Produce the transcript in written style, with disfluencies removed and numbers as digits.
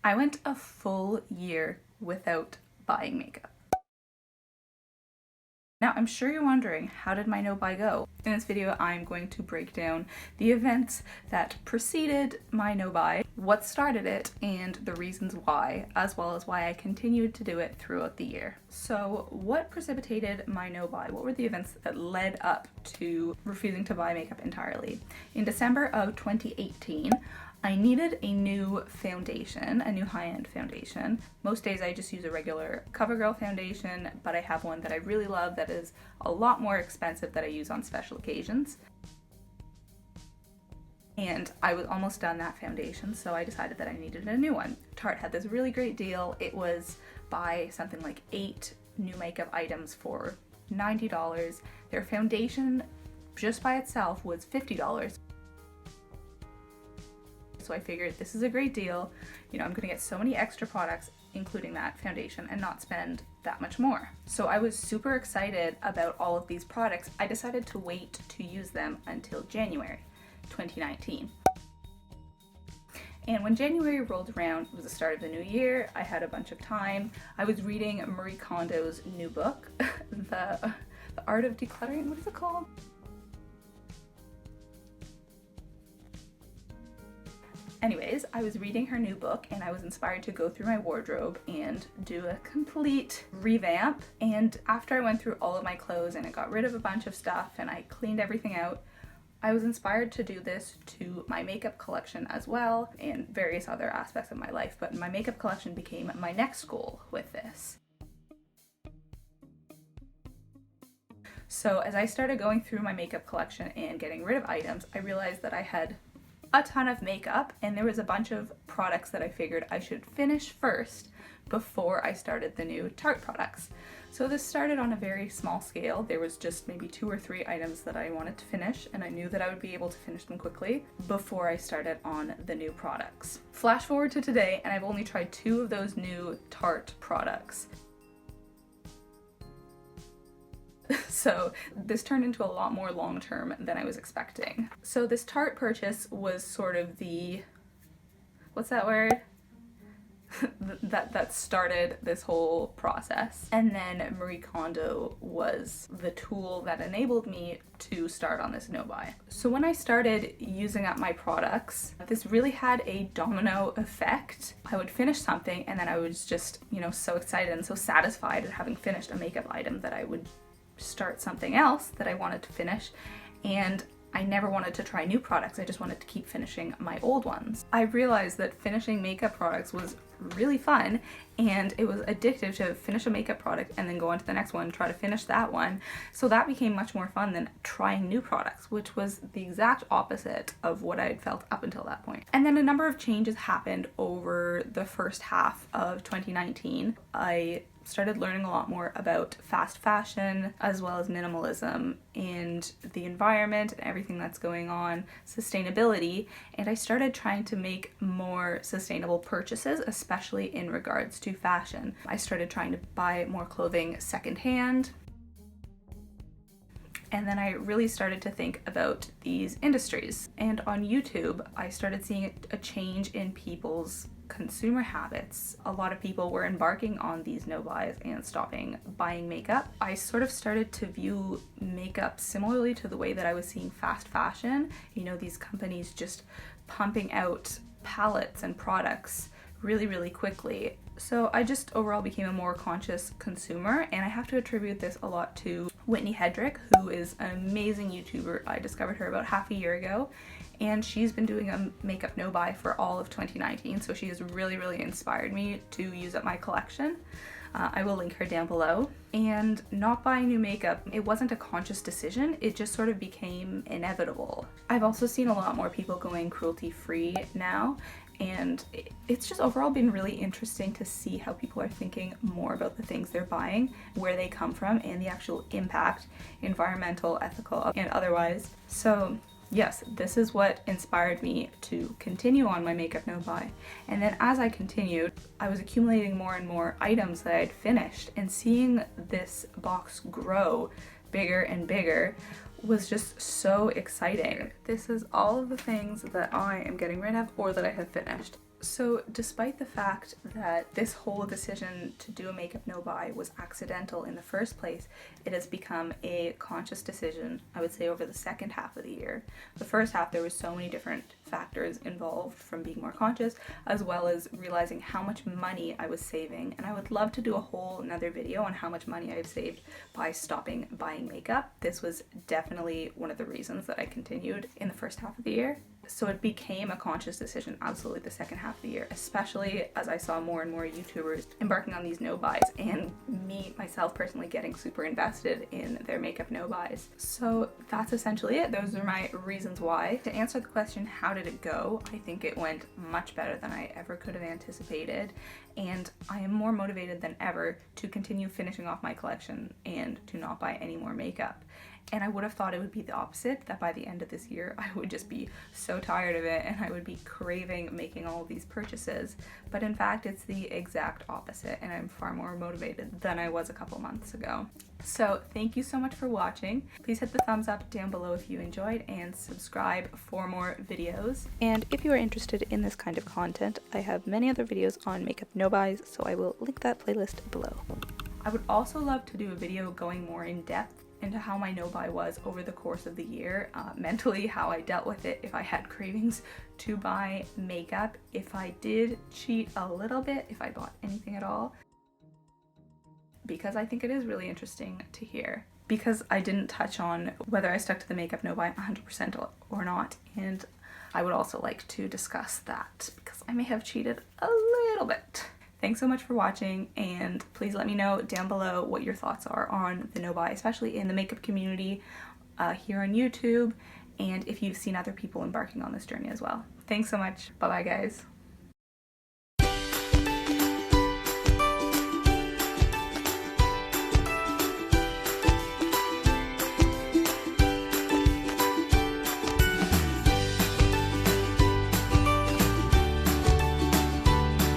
I went a full year without buying makeup. Now, I'm sure you're wondering, how did my no-buy go? In this video, I'm going to break down the events that preceded my no-buy, what started it, and the reasons why, as well as why I continued to do it throughout the year. So, what precipitated my no-buy? What were the events that led up to refusing to buy makeup entirely? In December of 2018, I needed a new foundation, a new high-end foundation. Most days I just use a regular CoverGirl foundation, but I have one that I really love that is a lot more expensive that I use on special occasions. And I was almost done that foundation, so I decided that I needed a new one. Tarte had this really great deal. It was buy something like 8 new makeup items for $90. Their foundation just by itself was $50. So I figured this is a great deal. You know, I'm gonna get so many extra products, including that foundation, and not spend that much more. So I was super excited about all of these products. I decided to wait to use them until January 2019. And when January rolled around, it was the start of the new year. I had a bunch of time. I was reading Marie Kondo's new book, The Art of Decluttering. What is it called? Anyways, I was reading her new book and I was inspired to go through my wardrobe and do a complete revamp. And after I went through all of my clothes and I got rid of a bunch of stuff and I cleaned everything out, I was inspired to do this to my makeup collection as well and various other aspects of my life. But my makeup collection became my next goal with this. So as I started going through my makeup collection and getting rid of items, I realized that I had a ton of makeup and there was a bunch of products that I figured I should finish first before I started the new Tarte products. So this started on a very small scale. There was just maybe 2 or 3 items that I wanted to finish, and I knew that I would be able to finish them quickly before I started on the new products. Flash forward to today and I've only tried 2 of those new Tarte products. So this turned into a lot more long-term than I was expecting. So this Tarte purchase was sort of the, what's that word? that started this whole process. And then Marie Kondo was the tool that enabled me to start on this no-buy. So when I started using up my products, this really had a domino effect. I would finish something and then I was just, you know, so excited and so satisfied at having finished a makeup item that I would start something else that I wanted to finish, and I never wanted to try new products. I just wanted to keep finishing my old ones. I realized that finishing makeup products was really fun and it was addictive to finish a makeup product and then go on to the next one, try to finish that one. So that became much more fun than trying new products, which was the exact opposite of what I had felt up until that point. And then a number of changes happened over the first half of 2019. I started learning a lot more about fast fashion as well as minimalism and the environment and everything that's going on, sustainability, and I started trying to make more sustainable purchases, especially in regards to fashion. I started trying to buy more clothing secondhand. And then I really started to think about these industries. And on YouTube, I started seeing a change in people's consumer habits. A lot of people were embarking on these no-buys and stopping buying makeup. I sort of started to view makeup similarly to the way that I was seeing fast fashion. You know, these companies just pumping out palettes and products really, really quickly. So I just overall became a more conscious consumer, and I have to attribute this a lot to Whitney Hedrick, who is an amazing YouTuber. I discovered her about half a year ago, and she's been doing a makeup no-buy for all of 2019, so she has really, really inspired me to use up my collection. I will link her down below. And not buying new makeup, it wasn't a conscious decision, it just sort of became inevitable. I've also seen a lot more people going cruelty-free now, and it's just overall been really interesting to see how people are thinking more about the things they're buying, where they come from, and the actual impact, environmental, ethical, and otherwise. So yes, this is what inspired me to continue on my makeup no-buy. And then as I continued, I was accumulating more and more items that I'd finished, and seeing this box grow bigger and bigger was just so exciting. This is all of the things that I am getting rid of or that I have finished. So despite the fact that this whole decision to do a makeup no buy was accidental in the first place, it has become a conscious decision, I would say, over the second half of the year. The first half, there was so many different factors involved, from being more conscious, as well as realizing how much money I was saving. And I would love to do a whole another video on how much money I've saved by stopping buying makeup. This was definitely one of the reasons that I continued in the first half of the year. So it became a conscious decision absolutely the second half of the year, especially as I saw more and more YouTubers embarking on these no buys, and me myself personally getting super invested in their makeup no buys. So that's essentially it. Those are my reasons why. To answer the question, how did it go? I think it went much better than I ever could have anticipated, and I am more motivated than ever to continue finishing off my collection and to not buy any more makeup. And I would have thought it would be the opposite, that by the end of this year I would just be so tired of it and I would be craving making all of these purchases. But in fact, it's the exact opposite, and I'm far more motivated than I was a couple months ago. So thank you so much for watching. Please hit the thumbs up down below if you enjoyed, and subscribe for more videos. And if you are interested in this kind of content, I have many other videos on makeup no buys, so I will link that playlist below. I would also love to do a video going more in depth into how my no buy was over the course of the year, mentally, how I dealt with it, if I had cravings to buy makeup, if I did cheat a little bit, if I bought anything at all, because I think it is really interesting to hear, because I didn't touch on whether I stuck to the makeup no buy 100% or not, and I would also like to discuss that because I may have cheated a little bit. Thanks so much for watching, and please let me know down below what your thoughts are on the no buy, especially in the makeup community here on YouTube, and if you've seen other people embarking on this journey as well. Thanks so much. Bye bye, guys.